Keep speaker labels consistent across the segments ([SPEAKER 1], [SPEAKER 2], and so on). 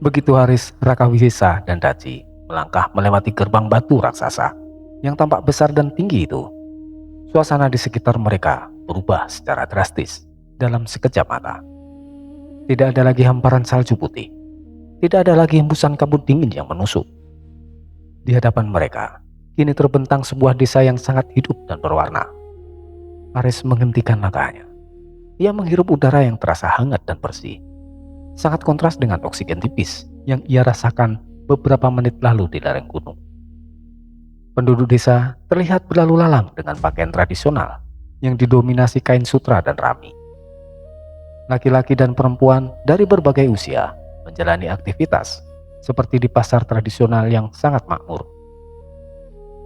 [SPEAKER 1] Begitu Haris, Raka Wisesa, dan Daci melangkah melewati gerbang batu raksasa yang tampak besar dan tinggi itu, suasana di sekitar mereka berubah secara drastis dalam sekejap mata. Tidak ada lagi hamparan salju putih, tidak ada lagi hembusan kabut dingin yang menusuk. Di hadapan mereka, kini terbentang sebuah desa yang sangat hidup dan berwarna. Haris menghentikan langkahnya. Ia menghirup udara yang terasa hangat dan bersih, sangat kontras dengan oksigen tipis yang ia rasakan beberapa menit lalu di lereng gunung. Penduduk desa terlihat berlalu lalang dengan pakaian tradisional yang didominasi kain sutra dan rami. Laki-laki dan perempuan dari berbagai usia menjalani aktivitas seperti di pasar tradisional yang sangat makmur.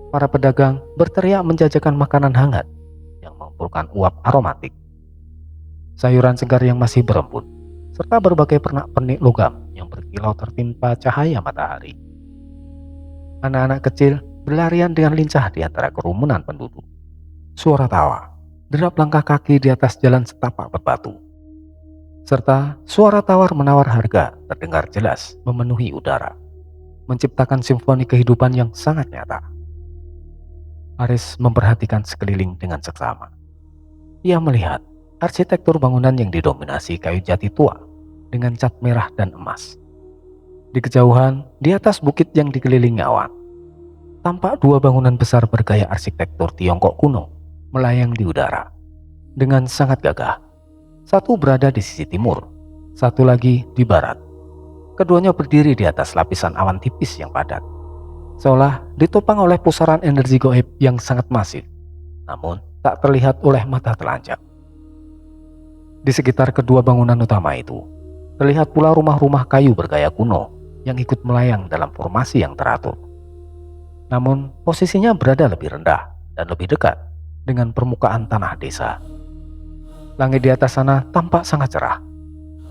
[SPEAKER 1] Para pedagang berteriak menjajakan makanan hangat yang mengumpulkan uap aromatik, sayuran segar yang masih berembun, serta berbagai pernak-pernik logam yang berkilau tertimpa cahaya matahari. Anak-anak kecil berlarian dengan lincah di antara kerumunan penduduk. Suara tawa, derap langkah kaki di atas jalan setapak berbatu, serta suara tawar-menawar harga terdengar jelas memenuhi udara, menciptakan simfoni kehidupan yang sangat nyata. Haris memperhatikan sekeliling dengan seksama. Ia melihat arsitektur bangunan yang didominasi kayu jati tua dengan cat merah dan emas. Di kejauhan, di atas bukit yang dikelilingi awan, tampak dua bangunan besar bergaya arsitektur Tiongkok kuno melayang di udara dengan sangat gagah. Satu berada di sisi timur, satu lagi di barat. Keduanya berdiri di atas lapisan awan tipis yang padat, seolah ditopang oleh pusaran energi gaib yang sangat masif, namun tak terlihat oleh mata telanjang. Di sekitar kedua bangunan utama itu, terlihat pula rumah-rumah kayu bergaya kuno yang ikut melayang dalam formasi yang teratur. Namun, posisinya berada lebih rendah dan lebih dekat dengan permukaan tanah desa. Langit di atas sana tampak sangat cerah.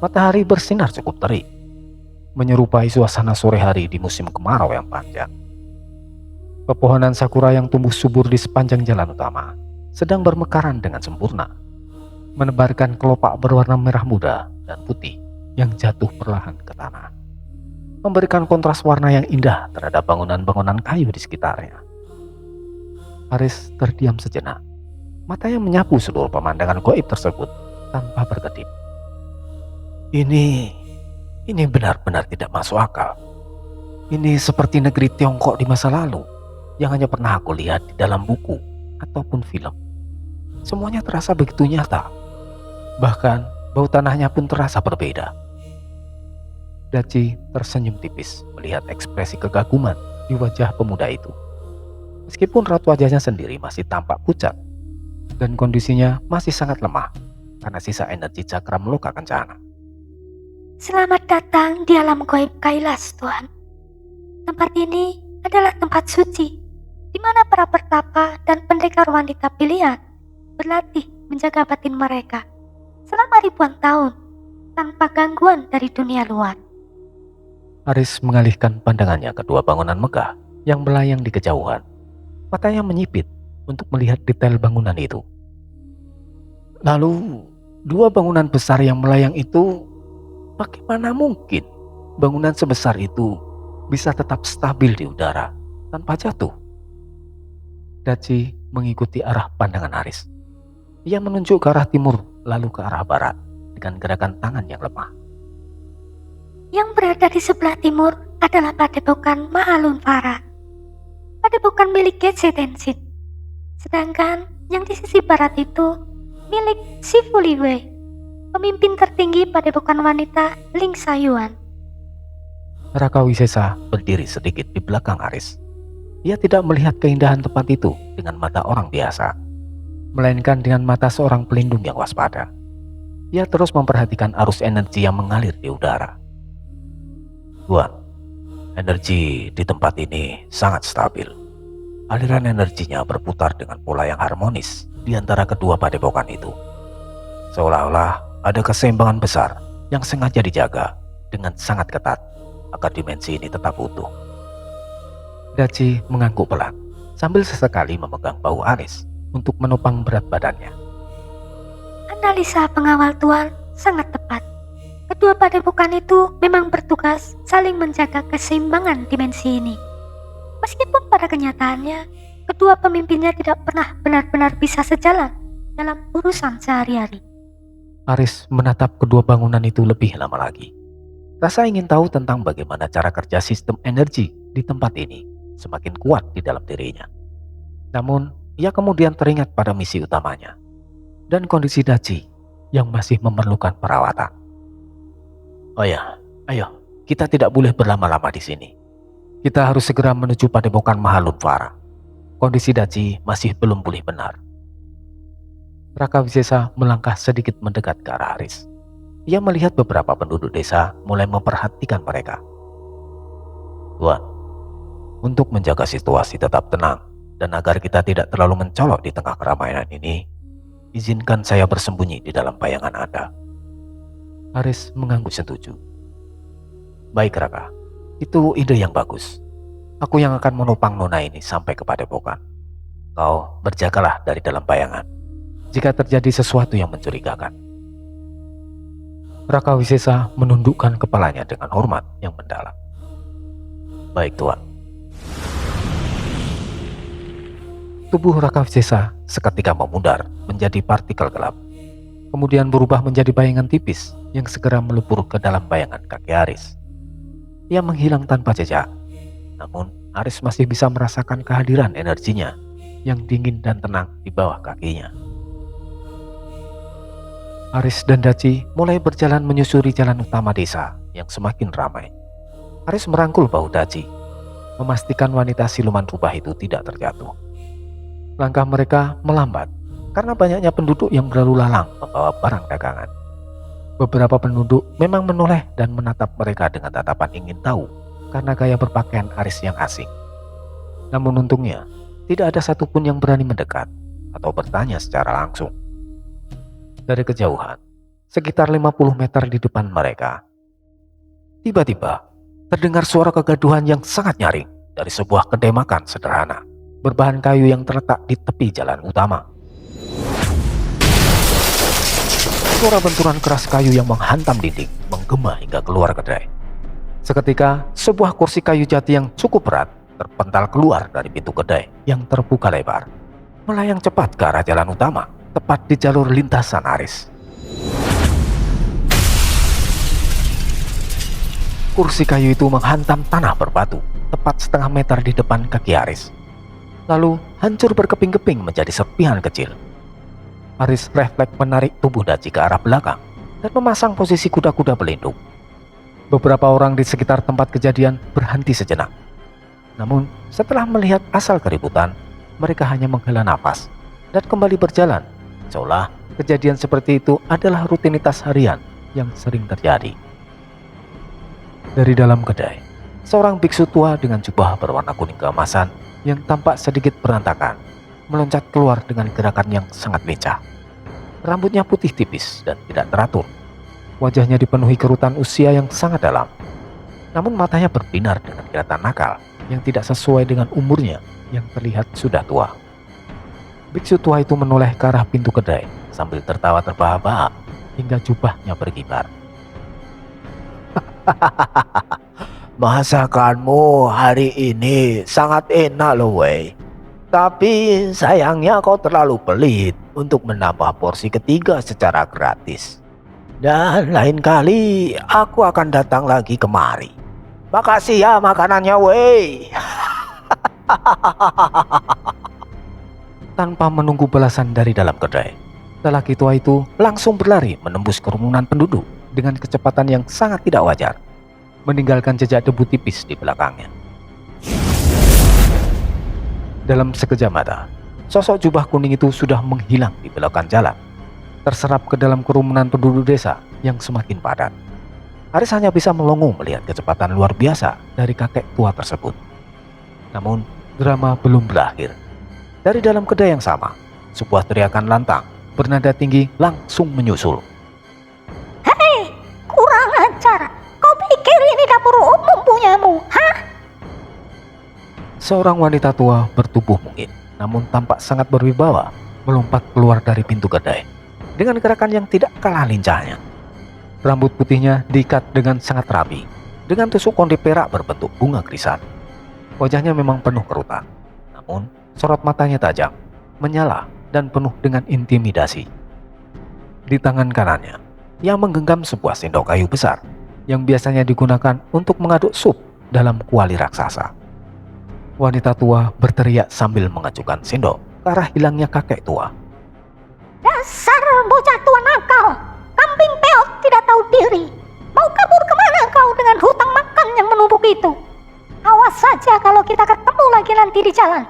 [SPEAKER 1] Matahari bersinar cukup terik, menyerupai suasana sore hari di musim kemarau yang panjang. Pepohonan sakura yang tumbuh subur di sepanjang jalan utama sedang bermekaran dengan sempurna, menebarkan kelopak berwarna merah muda dan putih yang jatuh perlahan ke tanah, memberikan kontras warna yang indah terhadap bangunan-bangunan kayu di sekitarnya. Haris terdiam sejenak, matanya menyapu seluruh pemandangan gaib tersebut tanpa berkedip. Ini benar-benar tidak masuk akal. Ini seperti negeri Tiongkok di masa lalu yang hanya pernah aku lihat di dalam buku ataupun film. Semuanya terasa begitu nyata. Bahkan bau tanahnya pun terasa berbeda. Daci tersenyum tipis melihat ekspresi kegaguman di wajah pemuda itu. Meskipun raut wajahnya sendiri masih tampak pucat dan kondisinya masih sangat lemah karena sisa energi cakra meluka kencana.
[SPEAKER 2] Selamat datang di alam gaib Kailas, Tuhan. Tempat ini adalah tempat suci, di mana para pertapa dan pendekar wanita pilihan berlatih menjaga batin mereka selama ribuan tahun tanpa gangguan dari dunia luar.
[SPEAKER 1] Haris mengalihkan pandangannya ke dua bangunan megah yang melayang di kejauhan. Matanya menyipit untuk melihat detail bangunan itu. Lalu, dua bangunan besar yang melayang itu, bagaimana mungkin bangunan sebesar itu bisa tetap stabil di udara tanpa jatuh? Daci mengikuti arah pandangan Haris. Ia menunjuk ke arah timur lalu ke arah barat dengan gerakan tangan yang lemah.
[SPEAKER 2] Yang berada di sebelah timur adalah Padepokan Mahalunfara, padepokan milik Getse Tenzin. Sedangkan yang di sisi barat itu milik Sifu Liwei, pemimpin tertinggi padepokan wanita Ling Sayuan.
[SPEAKER 1] Raka Wisesa berdiri sedikit di belakang Haris. Ia tidak melihat keindahan tempat itu dengan mata orang biasa, melainkan dengan mata seorang pelindung yang waspada. Ia terus memperhatikan arus energi yang mengalir di udara. Tuan, energi di tempat ini sangat stabil. Aliran energinya berputar dengan pola yang harmonis di antara kedua padepokan itu. Seolah-olah ada keseimbangan besar yang sengaja dijaga dengan sangat ketat agar dimensi ini tetap utuh. Daci mengangguk pelan sambil sesekali memegang bahu Haris untuk menopang berat badannya.
[SPEAKER 2] Analisa pengawal Tuan sangat tepat. Kedua padepokan itu memang bertugas saling menjaga keseimbangan dimensi ini. Meskipun pada kenyataannya, kedua pemimpinnya tidak pernah benar-benar bisa sejalan dalam urusan sehari-hari.
[SPEAKER 1] Aris menatap kedua bangunan itu lebih lama lagi. Rasa ingin tahu tentang bagaimana cara kerja sistem energi di tempat ini semakin kuat di dalam dirinya. Namun, ia kemudian teringat pada misi utamanya dan kondisi Daci yang masih memerlukan perawatan. Oh ya, ayo, kita tidak boleh berlama-lama di sini. Kita harus segera menuju padepokan Mahalunvara. Kondisi Daci masih belum pulih benar. Raka Wisesa melangkah sedikit mendekat ke arah Aris. Ia melihat beberapa penduduk desa mulai memperhatikan mereka. Tuan, untuk menjaga situasi tetap tenang dan agar kita tidak terlalu mencolok di tengah keramaian ini, izinkan saya bersembunyi di dalam bayangan Anda. Aris mengangguk setuju. Baik Raka, itu ide yang bagus. Aku yang akan menopang nona ini sampai ke padepokan. Kau berjagalah dari dalam bayangan jika terjadi sesuatu yang mencurigakan. Raka Wisesa menundukkan kepalanya dengan hormat yang mendalam. Baik Tuan. Tubuh Raka Wisesa seketika memudar menjadi partikel gelap, kemudian berubah menjadi bayangan tipis yang segera melebur ke dalam bayangan kaki Aris. Ia menghilang tanpa jejak, namun Aris masih bisa merasakan kehadiran energinya yang dingin dan tenang di bawah kakinya. Aris dan Daci mulai berjalan menyusuri jalan utama desa yang semakin ramai. Aris merangkul bahu Daci, memastikan wanita siluman rubah itu tidak terjatuh. Langkah mereka melambat karena banyaknya penduduk yang berlalu lalang membawa barang dagangan. Beberapa penduduk memang menoleh dan menatap mereka dengan tatapan ingin tahu karena gaya berpakaian Aris yang asing. Namun untungnya, tidak ada satupun yang berani mendekat atau bertanya secara langsung. Dari kejauhan, sekitar 50 meter di depan mereka, tiba-tiba terdengar suara kegaduhan yang sangat nyaring dari sebuah kedai makan sederhana berbahan kayu yang terletak di tepi jalan utama. Suara benturan keras kayu yang menghantam dinding menggema hingga keluar kedai. Seketika, sebuah kursi kayu jati yang cukup berat terpental keluar dari pintu kedai yang terbuka lebar, melayang cepat ke arah jalan utama, tepat di jalur lintasan Aris. Kursi kayu itu menghantam tanah berbatu, tepat setengah meter di depan kaki Aris. Lalu hancur berkeping-keping menjadi serpihan kecil. Aris refleks menarik tubuh Daci ke arah belakang dan memasang posisi kuda-kuda pelindung. Beberapa orang di sekitar tempat kejadian berhenti sejenak. Namun setelah melihat asal keributan, mereka hanya menghela nafas dan kembali berjalan, seolah kejadian seperti itu adalah rutinitas harian yang sering terjadi. Dari dalam kedai, seorang biksu tua dengan jubah berwarna kuning keemasan yang tampak sedikit berantakan meloncat keluar dengan gerakan yang sangat lincah. Rambutnya putih tipis dan tidak teratur. Wajahnya dipenuhi kerutan usia yang sangat dalam. Namun matanya berbinar dengan kelihatan nakal yang tidak sesuai dengan umurnya yang terlihat sudah tua. Biksu tua itu menoleh ke arah pintu kedai sambil tertawa terbahak-bahak hingga jubahnya berkibar. Masakanmu hari ini sangat enak loh wey. Tapi sayangnya kau terlalu pelit untuk menambah porsi ketiga secara gratis. Dan lain kali aku akan datang lagi kemari. Makasih ya makanannya wey. Tanpa menunggu balasan dari dalam kedai, lelaki tua itu langsung berlari menembus kerumunan penduduk dengan kecepatan yang sangat tidak wajar, meninggalkan jejak debu tipis di belakangnya. Dalam sekejap mata, sosok jubah kuning itu sudah menghilang di belokan jalan, terserap ke dalam kerumunan penduduk desa yang semakin padat. Aris hanya bisa melongo melihat kecepatan luar biasa dari kakek tua tersebut. Namun, drama belum berakhir. Dari dalam kedai yang sama, sebuah teriakan lantang bernada tinggi langsung menyusul.
[SPEAKER 2] Hei, kurang ajar. Kau pikir ini dapur umum punyamu, hah?
[SPEAKER 1] Seorang wanita tua bertubuh mungil, namun tampak sangat berwibawa, melompat keluar dari pintu kedai dengan gerakan yang tidak kalah lincahnya. Rambut putihnya diikat dengan sangat rapi, dengan tusuk konde perak berbentuk bunga krisan. Wajahnya memang penuh kerutan, namun sorot matanya tajam, menyala, dan penuh dengan intimidasi. Di tangan kanannya, ia menggenggam sebuah sendok kayu besar yang biasanya digunakan untuk mengaduk sup dalam kuali raksasa. Wanita tua berteriak sambil mengacukan sendok ke arah hilangnya kakek tua.
[SPEAKER 2] Dasar bocah tua nakal, kambing peot tidak tahu diri. Mau kabur kemana kau dengan hutang makan yang menumpuk itu? Awas saja kalau kita ketemu lagi nanti di jalan.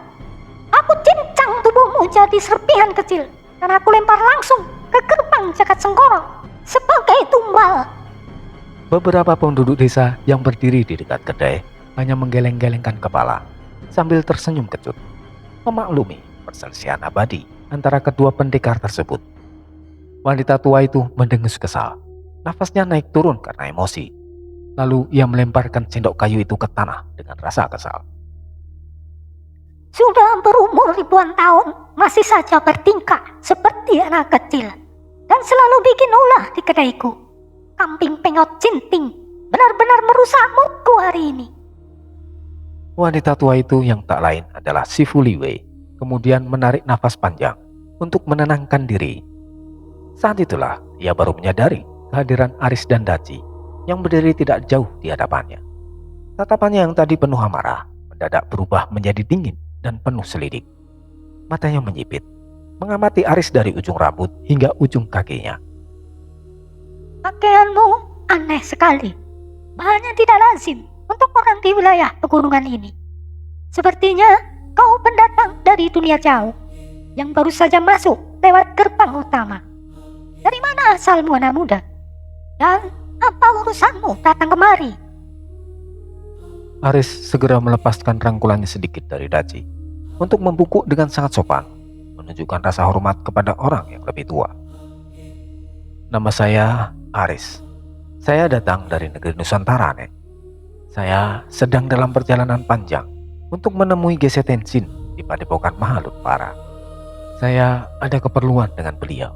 [SPEAKER 2] Aku cincang tubuhmu jadi serpihan kecil dan aku lempar langsung ke gerbang Jagat Sengkoro sebagai tumbal.
[SPEAKER 1] Beberapa penduduk desa yang berdiri di dekat kedai hanya menggeleng-gelengkan kepala sambil tersenyum kecut, memaklumi perselisihan abadi antara kedua pendekar tersebut. Wanita tua itu mendengus kesal. Nafasnya naik turun karena emosi. Lalu ia melemparkan sendok kayu itu ke tanah dengan rasa kesal.
[SPEAKER 2] Sudah berumur ribuan tahun, masih saja bertingkah seperti anak kecil dan selalu bikin ulah di kedaiku. Kambing pengot cinting, benar-benar merusak moodku hari ini.
[SPEAKER 1] Wanita tua itu yang tak lain adalah Si Fu Liwei, kemudian menarik nafas panjang untuk menenangkan diri. Saat itulah ia baru menyadari kehadiran Aris dan Daci yang berdiri tidak jauh di hadapannya. Tatapannya yang tadi penuh amarah mendadak berubah menjadi dingin dan penuh selidik. Matanya menyipit, mengamati Aris dari ujung rambut hingga ujung kakinya.
[SPEAKER 2] Pakaianmu aneh sekali. Bahannya tidak lazim untuk orang di wilayah pegunungan ini. Sepertinya kau pendatang dari dunia jauh yang baru saja masuk lewat gerbang utama. Dari mana asalmu, anak muda? Dan apa urusanmu datang kemari?
[SPEAKER 1] Aris segera melepaskan rangkulannya sedikit dari Daci untuk membungkuk dengan sangat sopan, menunjukkan rasa hormat kepada orang yang lebih tua. Nama saya Aris. Saya datang dari negeri Nusantara, Nek. Saya sedang dalam perjalanan panjang untuk menemui Geshe Tenshin di Padepokan Mahalutpara. Saya ada keperluan dengan beliau.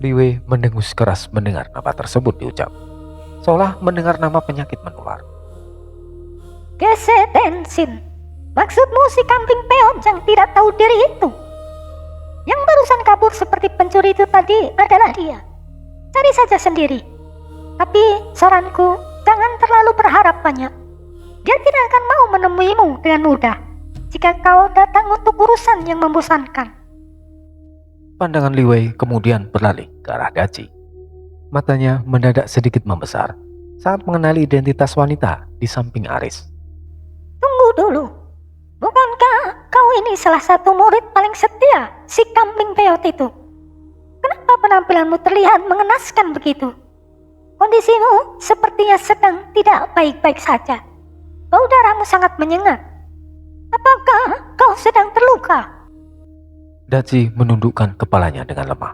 [SPEAKER 1] Liwei mendengus keras mendengar nama tersebut diucap, seolah mendengar nama penyakit menular.
[SPEAKER 2] Geshe Tenshin, maksudmu si kambing peot yang tidak tahu diri itu? Yang barusan kabur seperti pencuri itu tadi adalah dia. Cari saja sendiri. Tapi saranku, jangan terlalu berharap banyak. Dia tidak akan mau menemuimu dengan mudah jika kau datang untuk urusan yang membosankan.
[SPEAKER 1] Pandangan Liwei kemudian beralih ke arah Daci. Matanya mendadak sedikit membesar saat mengenali identitas wanita di samping Aris.
[SPEAKER 2] Tunggu dulu. Bukankah kau ini salah satu murid paling setia si kambing peot itu? Kenapa penampilanmu terlihat mengenaskan begitu? Kondisimu sepertinya sedang tidak baik-baik saja. Bau darahmu sangat menyengat. Apakah kau sedang terluka?
[SPEAKER 1] Daci menundukkan kepalanya dengan lemah.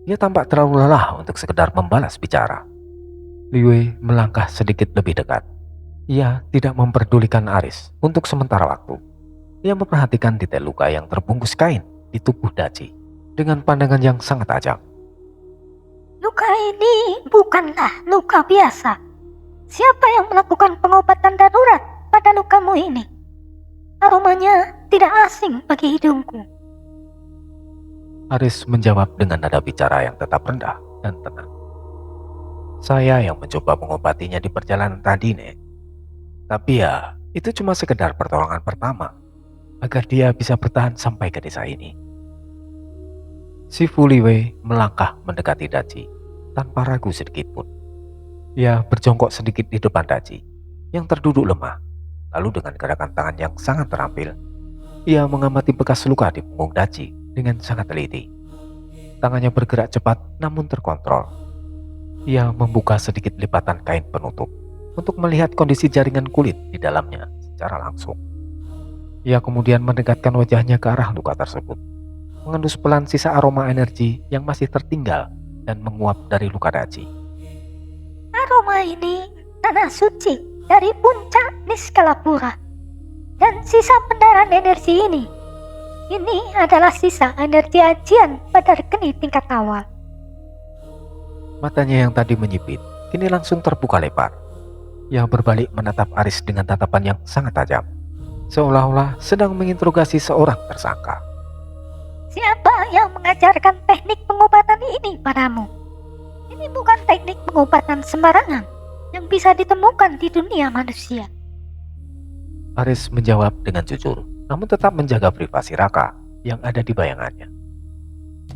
[SPEAKER 1] Ia tampak terlalu lelah untuk sekedar membalas bicara. Liwei melangkah sedikit lebih dekat. Ia tidak memperdulikan Aris untuk sementara waktu. Ia memperhatikan detail luka yang terbungkus kain di tubuh Daci dengan pandangan yang sangat tajam.
[SPEAKER 2] Luka ini bukanlah luka biasa. Siapa yang melakukan pengobatan darurat pada lukamu ini? Aromanya tidak asing bagi hidungku.
[SPEAKER 1] Aris menjawab dengan nada bicara yang tetap rendah dan tenang. Saya yang mencoba mengobatinya di perjalanan tadi, Nek. Tapi ya, itu cuma sekedar pertolongan pertama agar dia bisa bertahan sampai ke desa ini. Si Fu Liwei melangkah mendekati Daci tanpa ragu sedikit pun. Ia berjongkok sedikit di depan Daci yang terduduk lemah. Lalu dengan gerakan tangan yang sangat terampil, ia mengamati bekas luka di punggung Daci dengan sangat teliti. Tangannya bergerak cepat namun terkontrol. Ia membuka sedikit lipatan kain penutup untuk melihat kondisi jaringan kulit di dalamnya secara langsung. Ia kemudian mendekatkan wajahnya ke arah luka tersebut, mengendus pelan sisa aroma energi yang masih tertinggal dan menguap dari luka Daci.
[SPEAKER 2] Aroma ini tanah suci dari puncak Niskalapura. Dan sisa pendaran energi ini adalah sisa energi ajian pada geni tingkat awal.
[SPEAKER 1] Matanya yang tadi menyipit, kini langsung terbuka lebar. Ia berbalik menatap Aris dengan tatapan yang sangat tajam, seolah-olah sedang menginterogasi seorang tersangka.
[SPEAKER 2] Siapa yang mengajarkan teknik pengobatan ini padamu? Ini bukan teknik pengobatan sembarangan yang bisa ditemukan di dunia manusia.
[SPEAKER 1] Aris menjawab dengan jujur, namun tetap menjaga privasi Raka yang ada di bayangannya.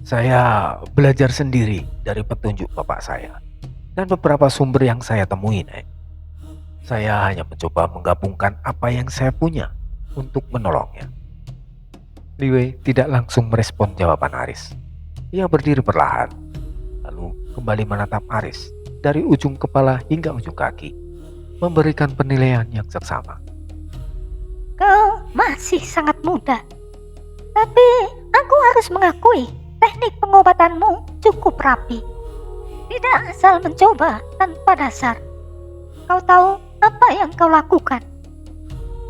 [SPEAKER 1] Saya belajar sendiri dari petunjuk bapak saya dan beberapa sumber yang saya temui, Nek. Saya hanya mencoba menggabungkan apa yang saya punya untuk menolongnya. Liwei tidak langsung merespon jawaban Aris. Ia berdiri perlahan, lalu kembali menatap Aris dari ujung kepala hingga ujung kaki, memberikan penilaian yang seksama.
[SPEAKER 2] Kau masih sangat muda, tapi aku harus mengakui teknik pengobatanmu cukup rapi. Tidak asal mencoba tanpa dasar. Kau tahu apa yang kau lakukan?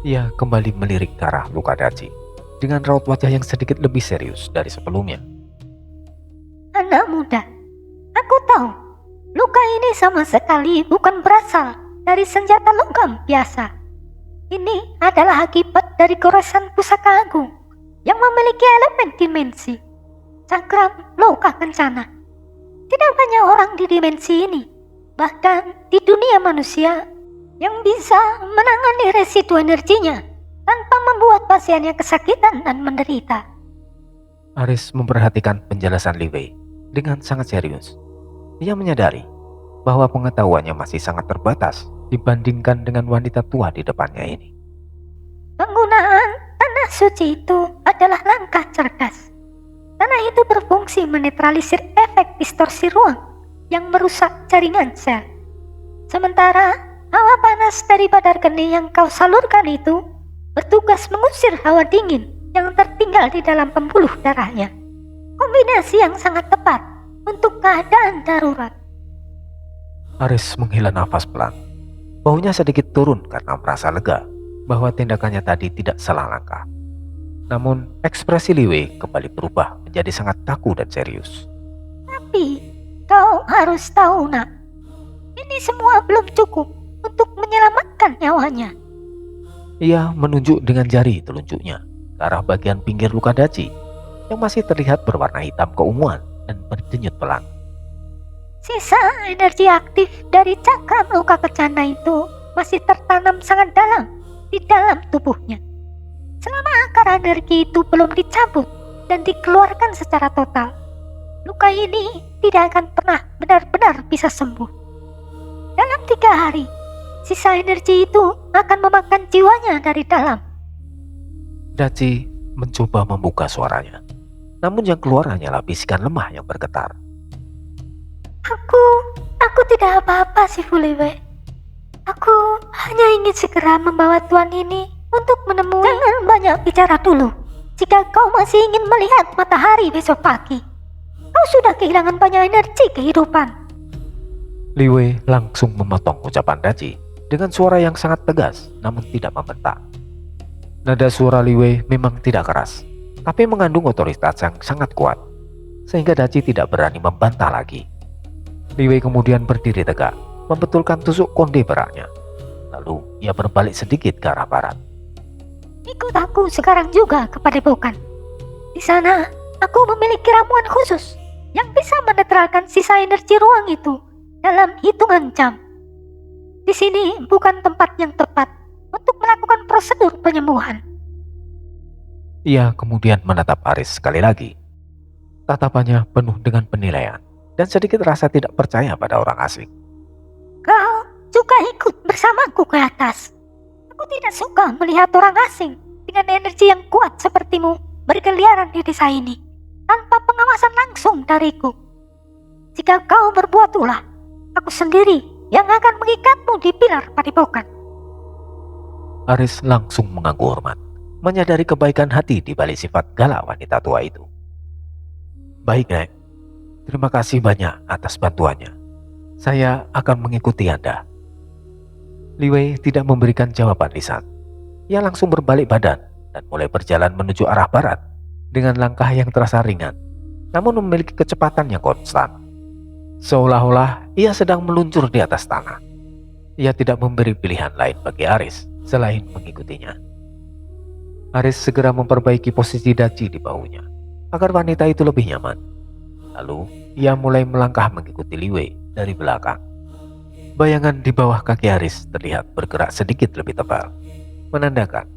[SPEAKER 1] Ia kembali melirik ke arah luka Daci dengan raut wajah yang sedikit lebih serius dari sebelumnya.
[SPEAKER 2] Anak muda, aku tahu luka ini sama sekali bukan berasal dari senjata logam biasa. Ini adalah akibat dari goresan pusaka agung yang memiliki elemen dimensi, cakram loka kencana. Tidak banyak orang di dimensi ini, bahkan di dunia manusia, yang bisa menangani residu energinya tanpa membuat pasiennya kesakitan dan menderita.
[SPEAKER 1] Aris memperhatikan penjelasan Liwei dengan sangat serius. Ia menyadari bahwa pengetahuannya masih sangat terbatas dibandingkan dengan wanita tua di depannya ini.
[SPEAKER 2] Penggunaan tanah suci itu adalah langkah cerdas. Tanah itu berfungsi menetralisir efek distorsi ruang yang merusak jaringan sel. Sementara hawa panas dari badar geni yang kau salurkan itu bertugas mengusir hawa dingin yang tertinggal di dalam pembuluh darahnya. Kombinasi yang sangat tepat untuk keadaan darurat.
[SPEAKER 1] Aris menghela nafas pelan. Baunya sedikit turun karena merasa lega bahwa tindakannya tadi tidak salah langkah. Namun ekspresi Liwei kembali berubah menjadi sangat kaku dan serius.
[SPEAKER 2] Tapi kau harus tahu, nak, ini semua belum cukup untuk menyelamatkan nyawanya.
[SPEAKER 1] Ia menunjuk dengan jari telunjuknya ke arah bagian pinggir luka Daci yang masih terlihat berwarna hitam keunguan dan berdenyut pelan.
[SPEAKER 2] Sisa energi aktif dari cakram luka kencana itu masih tertanam sangat dalam di dalam tubuhnya. Selama akar energi itu belum dicabut dan dikeluarkan secara total, luka ini tidak akan pernah benar-benar bisa sembuh. Dalam 3 hari, sisa energi itu akan memakan jiwanya dari dalam.
[SPEAKER 1] Daci mencoba membuka suaranya, namun yang keluar hanyalah bisikan lemah yang bergetar.
[SPEAKER 2] Aku tidak apa-apa, Sifu Liwei. Aku hanya ingin segera membawa tuan ini untuk menemui. Jangan banyak bicara dulu. Jika kau masih ingin melihat matahari besok pagi, kau sudah kehilangan banyak energi kehidupan.
[SPEAKER 1] Liwei langsung memotong ucapan Daci dengan suara yang sangat tegas namun tidak membentak. Nada suara Liwei memang tidak keras, tapi mengandung otoritas yang sangat kuat, sehingga Daci tidak berani membantah lagi. Liwei kemudian berdiri tegak, membetulkan tusuk konde beraknya. Lalu ia berbalik sedikit ke arah barat.
[SPEAKER 2] Ikut aku sekarang juga ke Padepokan. Di sana, aku memiliki ramuan khusus yang bisa menetralkan sisa energi ruang itu dalam hitungan jam. Di sini bukan tempat yang tepat untuk melakukan prosedur penyembuhan.
[SPEAKER 1] Ia kemudian menatap Aris sekali lagi. Tatapannya penuh dengan penilaian dan sedikit rasa tidak percaya pada orang asing.
[SPEAKER 2] Kau juga ikut bersamaku ke atas. Aku tidak suka melihat orang asing dengan energi yang kuat sepertimu berkeliaran di desa ini tanpa pengawasan langsung dariku. Jika kau berbuat ulah, aku sendiri yang akan mengikatmu di pilar Padepokan.
[SPEAKER 1] Aris langsung mengangguk hormat, menyadari kebaikan hati di balik sifat galak wanita tua itu. Baik, Nek. Terima kasih banyak atas bantuannya. Saya akan mengikuti Anda. Liwei tidak memberikan jawaban lisan. Ia langsung berbalik badan dan mulai berjalan menuju arah barat dengan langkah yang terasa ringan, namun memiliki kecepatan yang konstan. Seolah-olah ia sedang meluncur di atas tanah. Ia tidak memberi pilihan lain bagi Aris selain mengikutinya. Aris segera memperbaiki posisi Daci di bahunya agar wanita itu lebih nyaman. Lalu ia mulai melangkah mengikuti Liwei dari belakang. Bayangan di bawah kaki Aris terlihat bergerak sedikit lebih tebal, menandakan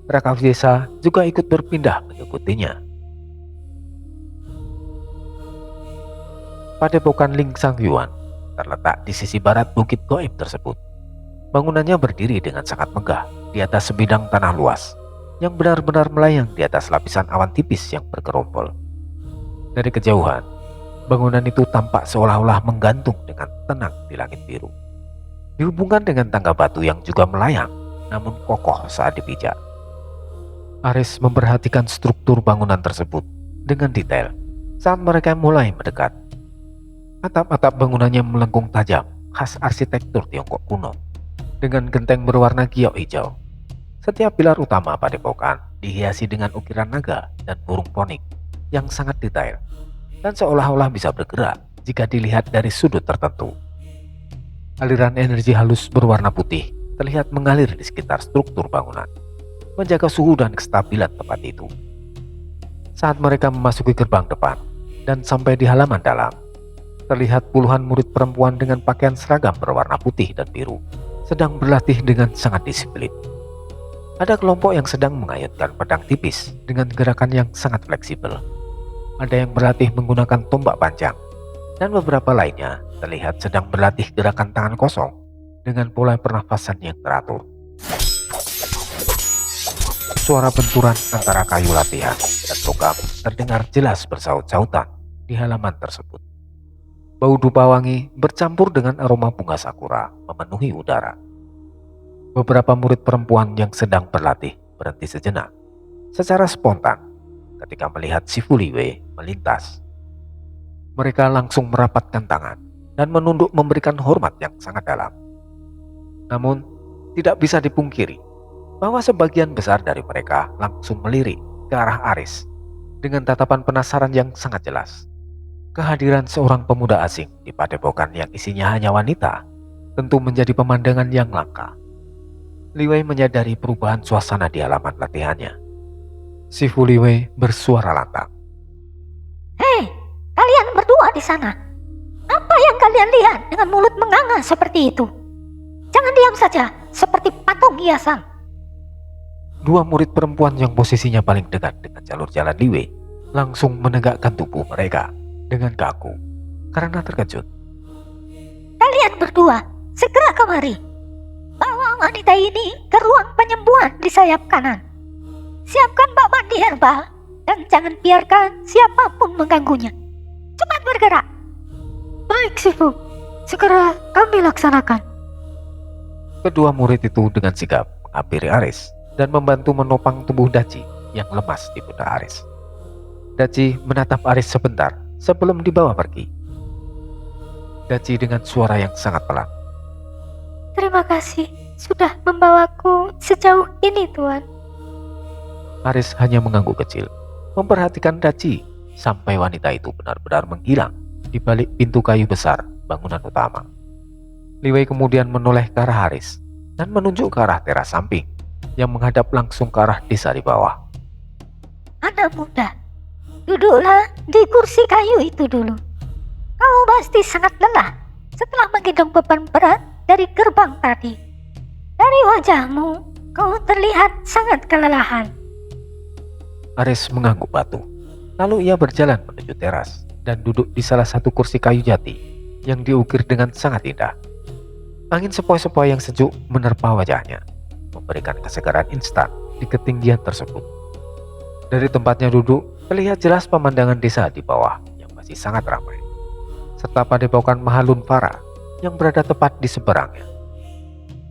[SPEAKER 1] Raka Wisesa juga ikut berpindah mengikutinya. Padepokan Ling Sangyuan terletak di sisi barat bukit goib tersebut. Bangunannya berdiri dengan sangat megah di atas sebidang tanah luas yang benar-benar melayang di atas lapisan awan tipis yang bergerombol. Dari kejauhan, bangunan itu tampak seolah-olah menggantung dengan tenang di langit biru. Dihubungkan dengan tangga batu yang juga melayang, namun kokoh saat dipijak. Aris memperhatikan struktur bangunan tersebut dengan detail saat mereka mulai mendekat. Atap-atap bangunannya melengkung tajam, khas arsitektur Tiongkok kuno, dengan genteng berwarna giok hijau. Setiap pilar utama padepokan dihiasi dengan ukiran naga dan burung ponik yang sangat detail, dan seolah-olah bisa bergerak jika dilihat dari sudut tertentu. Aliran energi halus berwarna putih terlihat mengalir di sekitar struktur bangunan, menjaga suhu dan kestabilan tempat itu. Saat mereka memasuki gerbang depan dan sampai di halaman dalam, terlihat puluhan murid perempuan dengan pakaian seragam berwarna putih dan biru sedang berlatih dengan sangat disiplin. Ada kelompok yang sedang mengayunkan pedang tipis dengan gerakan yang sangat fleksibel. Ada yang berlatih menggunakan tombak panjang, dan beberapa lainnya terlihat sedang berlatih gerakan tangan kosong dengan pola pernafasan yang teratur. Suara benturan antara kayu latihan dan logam terdengar jelas bersaut-sautan di halaman tersebut. Bau dupa wangi bercampur dengan aroma bunga sakura memenuhi udara. Beberapa murid perempuan yang sedang berlatih berhenti sejenak secara spontan ketika melihat si Fu Liwei melintas. Mereka langsung merapatkan tangan dan menunduk memberikan hormat yang sangat dalam. Namun, tidak bisa dipungkiri bahwa sebagian besar dari mereka langsung melirik ke arah Aris dengan tatapan penasaran yang sangat jelas. Kehadiran seorang pemuda asing di padepokan yang isinya hanya wanita tentu menjadi pemandangan yang langka. Liwei menyadari perubahan suasana di halaman latihannya. Si Fu Liwei bersuara lantang.
[SPEAKER 2] Hei, kalian berdua di sana. Apa yang kalian lihat dengan mulut menganga seperti itu? Jangan diam saja, seperti patung hiasan.
[SPEAKER 1] Dua murid perempuan yang posisinya paling dekat dengan jalur jalan Liwei langsung menegakkan tubuh mereka dengan kaku karena terkejut.
[SPEAKER 2] Kalian berdua, segera kemari. Bawa wanita ini ke ruang penyembuhan di sayap kanan. Siapkan bak mandi herbal dan jangan biarkan siapapun mengganggunya. Cepat bergerak. Baik, Sifu. Segera kami laksanakan.
[SPEAKER 1] Kedua murid itu dengan sigap menghampiri Aris dan membantu menopang tubuh Daci yang lemas di pundak Aris. Daci menatap Aris sebentar sebelum dibawa pergi. Daci dengan suara yang sangat pelan.
[SPEAKER 2] Terima kasih sudah membawaku sejauh ini, Tuan.
[SPEAKER 1] Aris hanya mengangguk kecil, memperhatikan Daci sampai wanita itu benar-benar menghilang di balik pintu kayu besar bangunan utama. Liwei kemudian menoleh ke arah Aris dan menunjuk ke arah teras samping yang menghadap langsung ke arah desa di bawah.
[SPEAKER 2] Anak muda, duduklah di kursi kayu itu dulu. Kau pasti sangat lelah setelah menggendong beban berat dari gerbang tadi. Dari wajahmu, kau terlihat sangat kelelahan.
[SPEAKER 1] Aris mengangguk batu. Lalu ia berjalan menuju teras dan duduk di salah satu kursi kayu jati yang diukir dengan sangat indah. Angin sepoi-sepoi yang sejuk menerpa wajahnya, memberikan kesegaran instan di ketinggian tersebut. Dari tempatnya duduk, terlihat jelas pemandangan desa di bawah yang masih sangat ramai, serta padepokan Mahalun Fara yang berada tepat di seberangnya.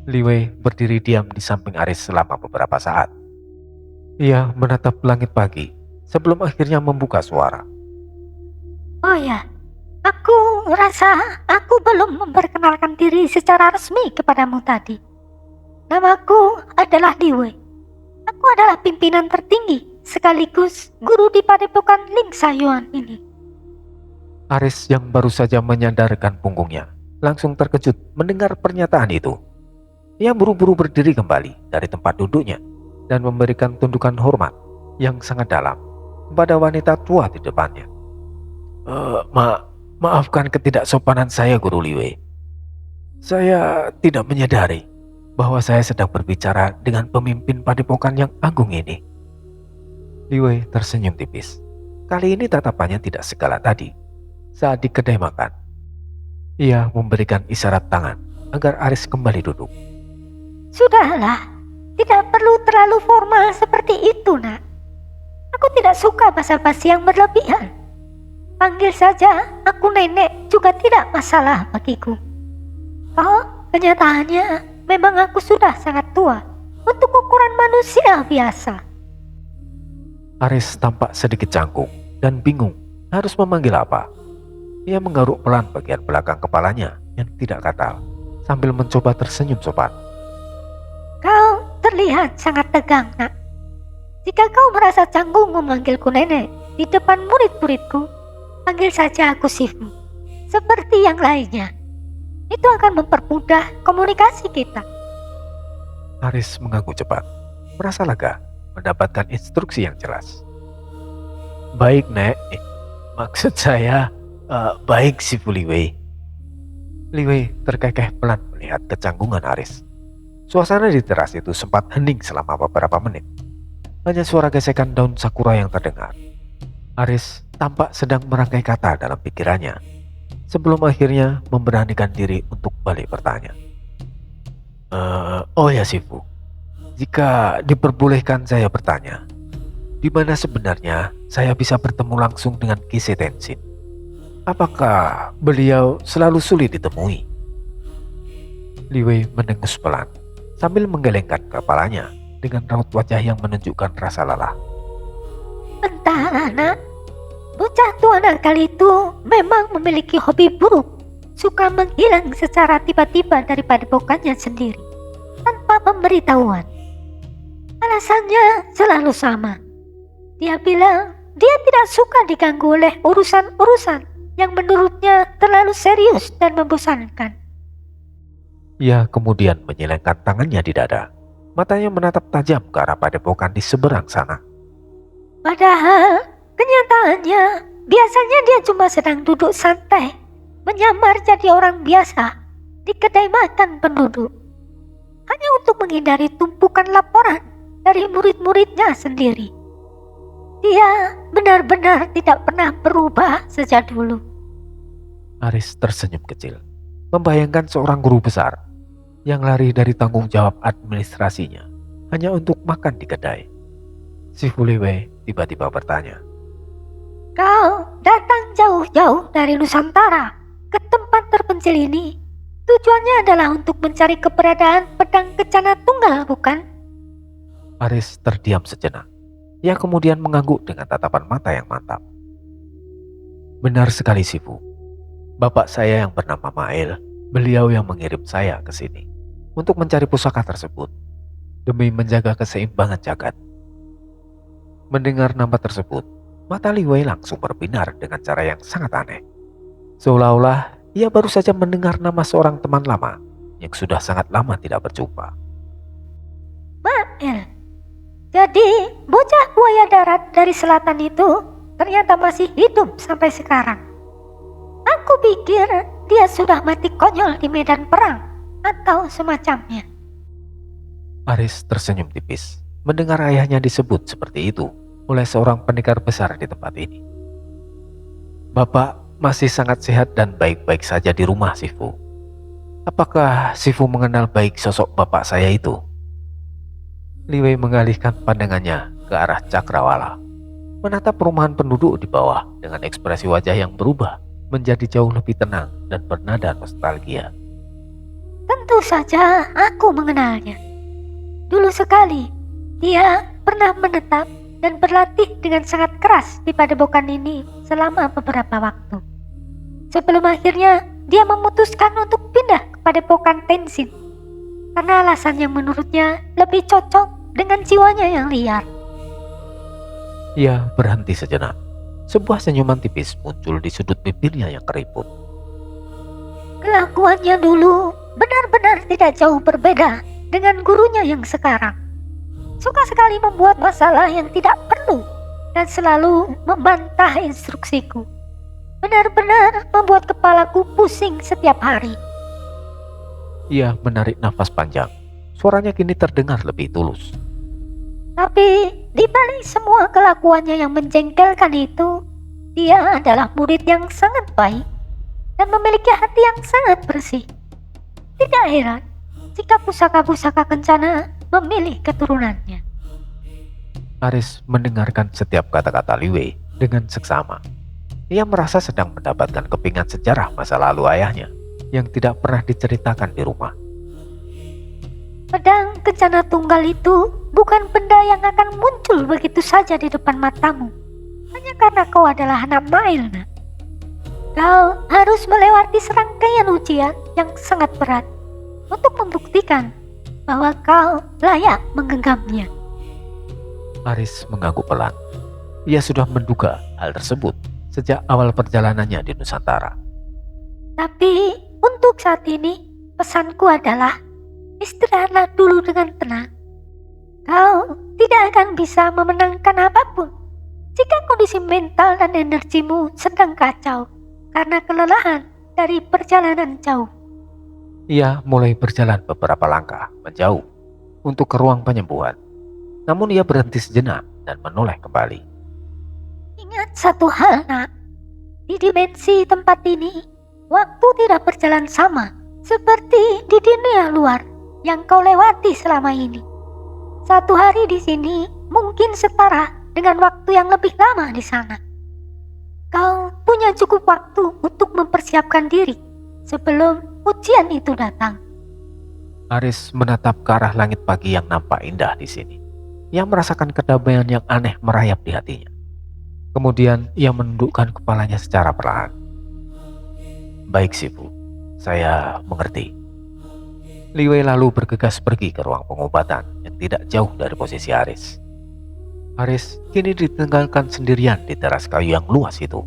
[SPEAKER 1] Liwei berdiri diam di samping Aris selama beberapa saat. Ia menatap langit pagi sebelum akhirnya membuka suara.
[SPEAKER 2] Oh ya, aku rasa aku belum memperkenalkan diri secara resmi kepadamu tadi. Namaku adalah Liwei. Aku adalah pimpinan tertinggi sekaligus guru di padepokan Ling Sayuan ini.
[SPEAKER 1] Aris yang baru saja menyandarkan punggungnya langsung terkejut mendengar pernyataan itu. Ia buru-buru berdiri kembali dari tempat duduknya dan memberikan tundukan hormat yang sangat dalam kepada wanita tua di depannya. Maafkan ketidaksopanan saya, Guru Liwei. Saya tidak menyadari bahwa saya sedang berbicara dengan pemimpin padepokan yang agung ini. Liwei tersenyum tipis. Kali ini tatapannya tidak segala tadi. Saat di kedai makan, ia memberikan isyarat tangan agar Aris kembali duduk.
[SPEAKER 2] Sudahlah, tidak perlu terlalu formal seperti itu, Nak. Aku tidak suka basa-basi yang berlebihan. Panggil saja aku nenek juga tidak masalah bagiku. Kenyataannya memang aku sudah sangat tua untuk ukuran manusia biasa.
[SPEAKER 1] Aris tampak sedikit canggung dan bingung harus memanggil apa. Ia menggaruk pelan bagian belakang kepalanya yang tidak gatal sambil mencoba tersenyum sopan.
[SPEAKER 2] Kau terlihat sangat tegang, Nak. Jika kau merasa canggung memanggilku nenek di depan murid-muridku, panggil saja aku Sifu. Seperti yang lainnya. Itu akan mempermudah komunikasi kita.
[SPEAKER 1] Aris mengangguk cepat, merasa lega mendapatkan instruksi yang jelas. Baik, Nek. Maksud saya, baik Sifu Liwei. Liwei terkekeh pelan melihat kecanggungan Aris. Suasana di teras itu sempat hening selama beberapa menit. Hanya suara gesekan daun sakura yang terdengar. Aris tampak sedang merangkai kata dalam pikirannya, sebelum akhirnya memberanikan diri untuk balik bertanya. Oh ya Sifu, jika diperbolehkan saya bertanya, di mana sebenarnya saya bisa bertemu langsung dengan Kise Tenshin? Apakah beliau selalu sulit ditemui? Liwei mendengus pelan sambil menggelengkan kepalanya dengan raut wajah yang menunjukkan rasa lelah.
[SPEAKER 2] Entahlah, Nak. Bocah tua nakal itu memang memiliki hobi buruk, suka menghilang secara tiba-tiba dari padepokannya sendiri tanpa pemberitahuan. Alasannya selalu sama. Dia bilang dia tidak suka diganggu oleh urusan-urusan yang menurutnya terlalu serius dan membosankan.
[SPEAKER 1] Ia kemudian menyilangkan tangannya di dada. Matanya menatap tajam ke arah padepokan di seberang sana.
[SPEAKER 2] Padahal kenyataannya biasanya dia cuma sedang duduk santai, menyamar jadi orang biasa di kedai makan penduduk, hanya untuk menghindari tumpukan laporan dari murid-muridnya sendiri. Dia benar-benar tidak pernah berubah sejak dulu.
[SPEAKER 1] Aris tersenyum kecil, membayangkan seorang guru besar yang lari dari tanggung jawab administrasinya hanya untuk makan di kedai. Sifu Liwei tiba-tiba bertanya,
[SPEAKER 2] Kau datang jauh-jauh dari Nusantara ke tempat terpencil ini. Tujuannya adalah untuk mencari keberadaan pedang kencana tunggal, bukan?
[SPEAKER 1] Aris terdiam sejenak. Ia kemudian mengangguk dengan tatapan mata yang mantap. Benar sekali Sifu. Bapak saya yang bernama Mael, beliau yang mengirim saya ke sini untuk mencari pusaka tersebut demi menjaga keseimbangan jagat. Mendengar nama tersebut, mata Liwei langsung berbinar dengan cara yang sangat aneh. Seolah-olah ia baru saja mendengar nama seorang teman lama yang sudah sangat lama tidak berjumpa.
[SPEAKER 2] Mael. Jadi bocah buaya darat dari selatan itu ternyata masih hidup sampai sekarang. Aku pikir dia sudah mati konyol di medan perang atau semacamnya.
[SPEAKER 1] Aris tersenyum tipis mendengar ayahnya disebut seperti itu oleh seorang pendekar besar di tempat ini. Bapak masih sangat sehat dan baik-baik saja di rumah Sifu. Apakah Sifu mengenal baik sosok bapak saya itu? Liwei mengalihkan pandangannya ke arah Cakrawala, menatap perumahan penduduk di bawah dengan ekspresi wajah yang berubah menjadi jauh lebih tenang dan bernada nostalgia.
[SPEAKER 2] Tentu saja aku mengenalnya. Dulu sekali, dia pernah menetap dan berlatih dengan sangat keras di padepokan ini selama beberapa waktu. Sebelum akhirnya dia memutuskan untuk pindah ke padepokan Tenshin karena alasan yang menurutnya lebih cocok dengan jiwanya yang liar.
[SPEAKER 1] Ia berhenti sejenak, Sebuah senyuman tipis muncul di sudut bibirnya yang keriput.
[SPEAKER 2] Kelakuannya dulu benar-benar tidak jauh berbeda dengan gurunya yang sekarang. Suka sekali membuat masalah yang tidak perlu dan selalu membantah instruksiku. Benar-benar membuat kepalaku pusing setiap hari.
[SPEAKER 1] Ia menarik nafas panjang. Suaranya kini terdengar lebih tulus.
[SPEAKER 2] Tapi di balik semua kelakuannya yang menjengkelkan itu, dia adalah murid yang sangat baik dan memiliki hati yang sangat bersih. Tidak heran jika pusaka-pusaka kencana memilih keturunannya.
[SPEAKER 1] Aris mendengarkan setiap kata-kata Liwei dengan seksama. Ia merasa sedang mendapatkan kepingan sejarah masa lalu ayahnya yang tidak pernah diceritakan di rumah.
[SPEAKER 2] Pedang kencana tunggal itu bukan benda yang akan muncul begitu saja di depan matamu. Hanya karena kau adalah anak Mail, nak. Kau harus melewati serangkaian ujian yang sangat berat untuk membuktikan bahwa kau layak menggenggamnya.
[SPEAKER 1] Aris mengangguk pelan. Ia sudah menduga hal tersebut sejak awal perjalanannya di Nusantara.
[SPEAKER 2] Tapi untuk saat ini pesanku adalah istirahatlah dulu dengan tenang. Kau tidak akan bisa memenangkan apapun jika kondisi mental dan energimu sedang kacau karena kelelahan dari perjalanan jauh.
[SPEAKER 1] Ia mulai berjalan beberapa langkah menjauh untuk ke ruang penyembuhan. Namun ia berhenti sejenak dan menoleh kembali.
[SPEAKER 2] Ingat satu hal, nak. Di dimensi tempat ini, waktu tidak berjalan sama seperti di dunia luar yang kau lewati selama ini. Satu hari di sini mungkin setara dengan waktu yang lebih lama di sana. Kau punya cukup waktu untuk mempersiapkan diri sebelum ujian itu datang.
[SPEAKER 1] Aris menatap ke arah langit pagi yang nampak indah di sini. Ia merasakan kedamaian yang aneh merayap di hatinya. Kemudian ia menundukkan kepalanya secara perlahan. Baik, Sifu, saya mengerti. Liwei lalu bergegas pergi ke ruang pengobatan yang tidak jauh dari posisi Aris. Aris kini ditinggalkan sendirian di teras kayu yang luas itu.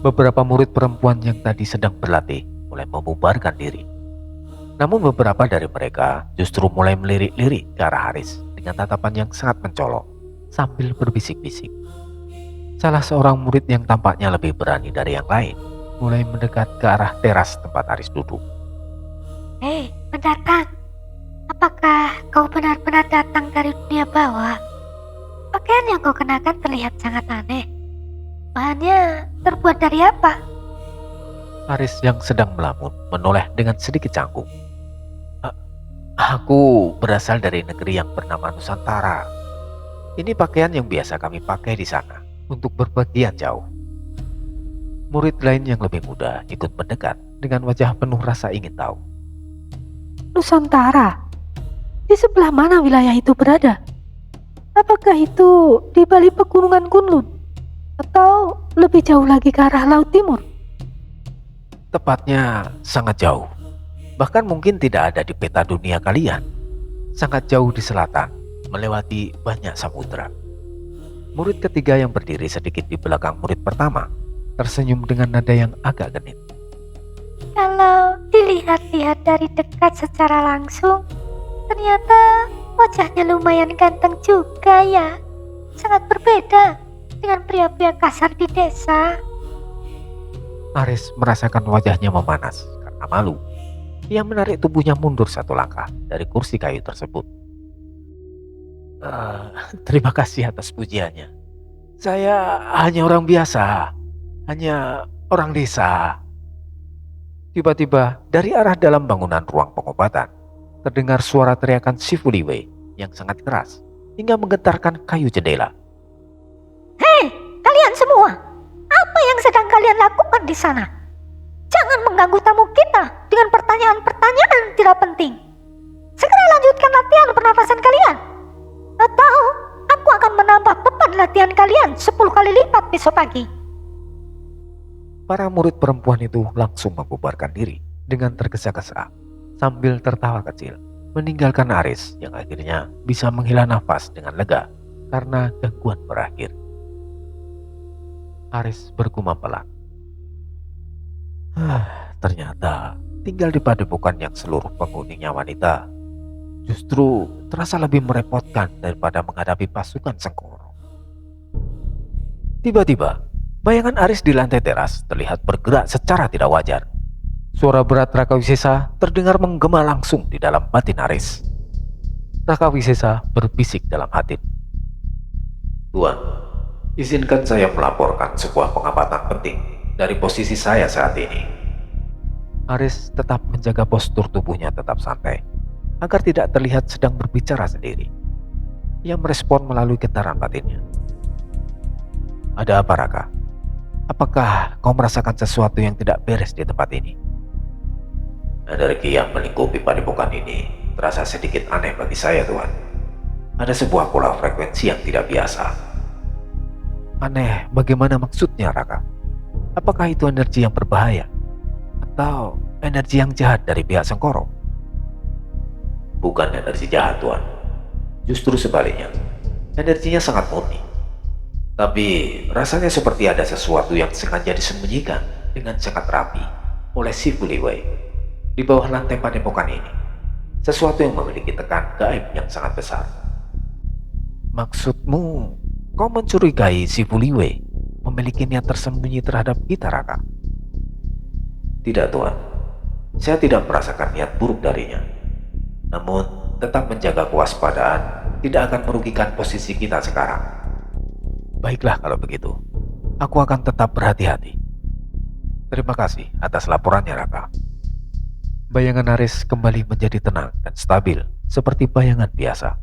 [SPEAKER 1] Beberapa murid perempuan yang tadi sedang berlatih mulai membubarkan diri. Namun beberapa dari mereka justru mulai melirik-lirik ke arah Aris dengan tatapan yang sangat mencolok sambil berbisik-bisik. Salah seorang murid yang tampaknya lebih berani dari yang lain mulai mendekat ke arah teras tempat Aris duduk.
[SPEAKER 2] Hei, pendatang, apakah kau benar-benar datang dari dunia bawah? Pakaian yang kau kenakan terlihat sangat aneh. Bahannya terbuat dari apa?
[SPEAKER 1] Aris yang sedang melamun menoleh dengan sedikit canggung. Aku berasal dari negeri yang bernama Nusantara. Ini pakaian yang biasa kami pakai di sana untuk berpergian jauh. Murid lain yang lebih muda ikut mendekat dengan wajah penuh rasa ingin tahu.
[SPEAKER 2] Nusantara? Di sebelah mana wilayah itu berada? Apakah itu di balik pegunungan Kunlun? Atau lebih jauh lagi ke arah Laut Timur?
[SPEAKER 1] Tepatnya sangat jauh. Bahkan mungkin tidak ada di peta dunia kalian. Sangat jauh di selatan, melewati banyak samudera. Murid ketiga yang berdiri sedikit di belakang murid pertama tersenyum dengan nada yang agak genit.
[SPEAKER 2] Kalau dilihat-lihat dari dekat secara langsung, ternyata wajahnya lumayan ganteng juga ya. Sangat berbeda dengan pria-pria kasar di desa.
[SPEAKER 1] Aris merasakan wajahnya memanas karena malu. Ia menarik tubuhnya mundur satu langkah dari kursi kayu tersebut. Terima kasih atas pujiannya. Saya hanya orang biasa, hanya orang desa. Tiba-tiba dari arah dalam bangunan ruang pengobatan terdengar suara teriakan Sifu Liwei yang sangat keras hingga menggetarkan kayu jendela.
[SPEAKER 2] Hei, kalian semua! Apa yang sedang kalian lakukan di sana? Jangan mengganggu tamu kita dengan pertanyaan-pertanyaan tidak penting. Segera lanjutkan latihan pernafasan kalian. Atau aku akan menambah beban latihan kalian 10 kali lipat besok pagi.
[SPEAKER 1] Para murid perempuan itu langsung membubarkan diri dengan tergesa-gesa sambil tertawa kecil, meninggalkan Aris yang akhirnya bisa menghela nafas dengan lega karena gangguan berakhir. Aris bergumam pelan. Ternyata tinggal di padepokan yang seluruh penghuninya wanita justru terasa lebih merepotkan daripada menghadapi pasukan Sengkoro. Tiba-tiba, bayangan Aris di lantai teras terlihat bergerak secara tidak wajar. Suara berat Raka Wisesa terdengar menggema langsung di dalam batin Aris. Raka Wisesa berbisik dalam hati. Tuan, izinkan saya melaporkan sebuah pengamatan penting dari posisi saya saat ini. Aris tetap menjaga postur tubuhnya tetap santai, agar tidak terlihat sedang berbicara sendiri. Ia merespon melalui getaran batinnya. Ada apa, Raka? Apakah kau merasakan sesuatu yang tidak beres di tempat ini? Energi yang melingkupi padepokan ini terasa sedikit aneh bagi saya, Tuan. Ada sebuah pola frekuensi yang tidak biasa. Aneh, bagaimana maksudnya, Raka? Apakah itu energi yang berbahaya? Atau energi yang jahat dari pihak Sengkoro? Bukan energi jahat, Tuan. Justru sebaliknya, energinya sangat murni. Tapi rasanya seperti ada sesuatu yang sengaja disembunyikan dengan sangat rapi oleh si Fuliwei di bawah lantai padepokan ini. Sesuatu yang memiliki tekan gaib yang sangat besar. Maksudmu, kau mencurigai si Fuliwei memiliki niat tersembunyi terhadap kita, Raka? Tidak, Tuan. Saya tidak merasakan niat buruk darinya. Namun, tetap menjaga kewaspadaan tidak akan merugikan posisi kita sekarang. Baiklah kalau begitu. Aku akan tetap berhati-hati. Terima kasih atas laporannya, Raka. Bayangan Aris kembali menjadi tenang dan stabil seperti bayangan biasa.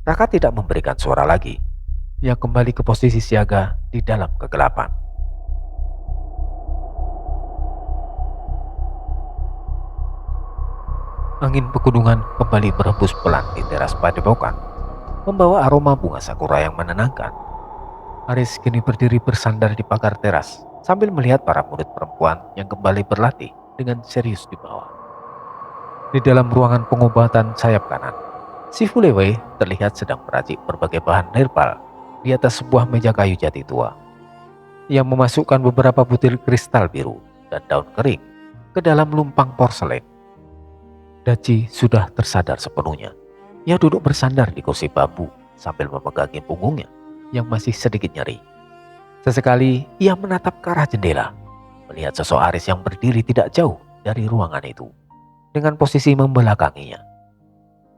[SPEAKER 1] Raka tidak memberikan suara lagi. Ia kembali ke posisi siaga di dalam kegelapan. Angin pegunungan kembali berhembus pelan di teras padepokan, membawa aroma bunga sakura yang menenangkan. Aris kini berdiri bersandar di pagar teras sambil melihat para murid perempuan yang kembali berlatih dengan serius di bawah. Di dalam ruangan pengobatan sayap kanan, si Fuliwei terlihat sedang meracik berbagai bahan herbal di atas sebuah meja kayu jati tua. Ia memasukkan beberapa butir kristal biru dan daun kering ke dalam lumpang porselen. Daci sudah tersadar sepenuhnya. Ia duduk bersandar di kursi bambu sambil memegangi punggungnya yang masih sedikit nyeri. Sesekali ia menatap ke arah jendela, melihat sosok Aris yang berdiri tidak jauh dari ruangan itu dengan posisi membelakanginya.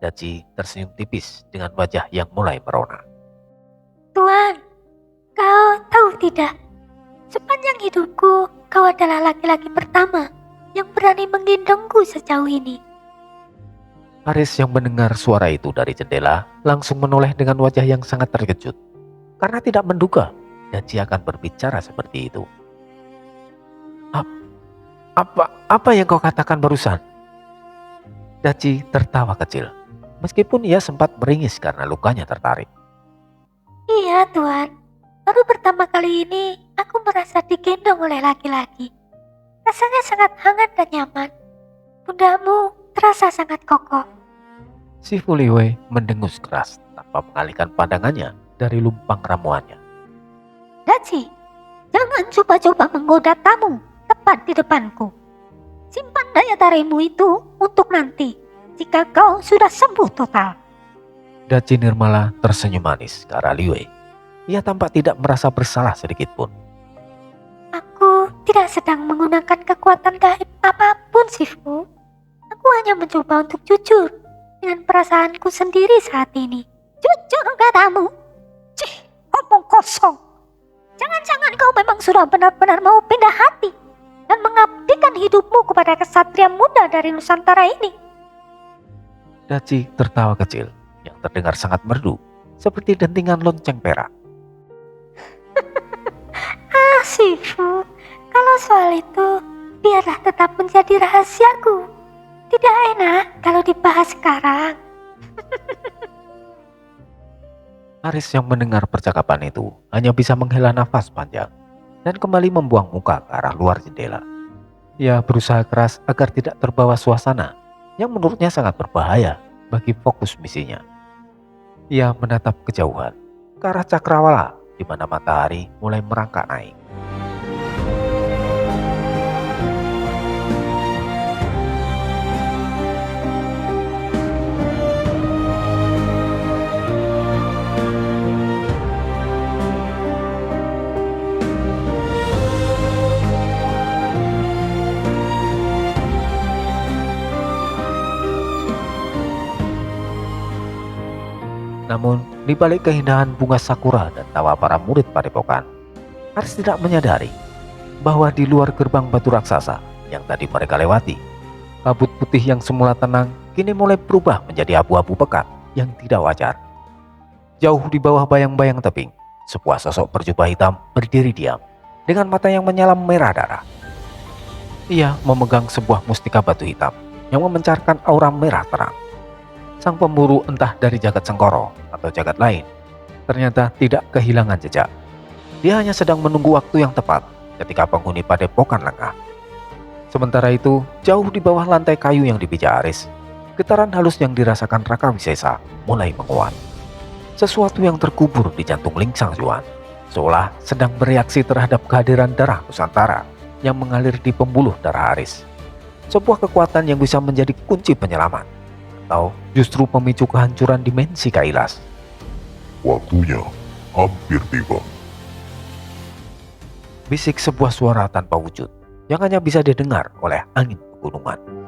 [SPEAKER 1] Daci tersenyum tipis dengan wajah yang mulai merona.
[SPEAKER 2] Tuan, kau tahu tidak? Sepanjang hidupku, kau adalah laki-laki pertama yang berani menggendongku sejauh ini.
[SPEAKER 1] Aris yang mendengar suara itu dari jendela langsung menoleh dengan wajah yang sangat terkejut karena tidak menduga Daci akan berbicara seperti itu. Apa yang kau katakan barusan? Daci tertawa kecil, meskipun ia sempat meringis karena lukanya tertarik.
[SPEAKER 2] Iya, Tuan. Baru pertama kali ini aku merasa digendong oleh laki-laki. Rasanya sangat hangat dan nyaman. Pundamu terasa sangat kokoh.
[SPEAKER 1] Si Fuliwei mendengus keras tanpa mengalihkan pandangannya dari lumpang ramuannya.
[SPEAKER 2] Daci, jangan coba-coba menggoda tamu tepat di depanku. Simpan daya tarikmu itu untuk nanti, jika kau sudah sembuh total.
[SPEAKER 1] Daci Nirmala tersenyum manis ke arah Liwei. Ia tampak tidak merasa bersalah sedikit pun.
[SPEAKER 2] Aku tidak sedang menggunakan kekuatan gaib apapun, Sifu. Aku hanya mencoba untuk jujur dengan perasaanku sendiri saat ini. Jujur katamu? Cih, omong kosong. Jangan-jangan kau memang sudah benar-benar mau pindah hati dan mengabdikan hidupmu kepada kesatria muda dari Nusantara ini.
[SPEAKER 1] Daci tertawa kecil yang terdengar sangat merdu, seperti dentingan lonceng perak.
[SPEAKER 2] Sifu, kalau soal itu biarlah tetap menjadi rahasiaku. Tidak enak kalau dibahas sekarang.
[SPEAKER 1] Aris yang mendengar percakapan itu hanya bisa menghela nafas panjang dan kembali membuang muka ke arah luar jendela. Ia berusaha keras agar tidak terbawa suasana yang menurutnya sangat berbahaya bagi fokus misinya. Ia menatap kejauhan ke arah cakrawala di mana matahari mulai merangkak naik. Namun, di balik keindahan bunga sakura dan tawa para murid padepokan, Aris tidak menyadari bahwa di luar gerbang batu raksasa yang tadi mereka lewati, kabut putih yang semula tenang kini mulai berubah menjadi abu-abu pekat yang tidak wajar. Jauh di bawah bayang-bayang tebing, sebuah sosok berjubah hitam berdiri diam dengan mata yang menyalam merah darah. Ia memegang sebuah mustika batu hitam yang memancarkan aura merah terang. Sang pemburu entah dari jagat Sengkoro atau jagat lain ternyata tidak kehilangan jejak. Dia hanya sedang menunggu waktu yang tepat ketika penghuni padepokan lengah. Sementara itu, jauh di bawah lantai kayu yang dipijak Aris, getaran halus yang dirasakan Raka Wisesa mulai menguat. Sesuatu yang terkubur di jantung Ling Sangjuan, seolah sedang bereaksi terhadap kehadiran darah Nusantara yang mengalir di pembuluh darah Aris. Sebuah kekuatan yang bisa menjadi kunci penyelamat, atau justru pemicu kehancuran dimensi Kailas.
[SPEAKER 3] Waktunya hampir tiba.
[SPEAKER 1] Bisik sebuah suara tanpa wujud yang hanya bisa didengar oleh angin pegunungan.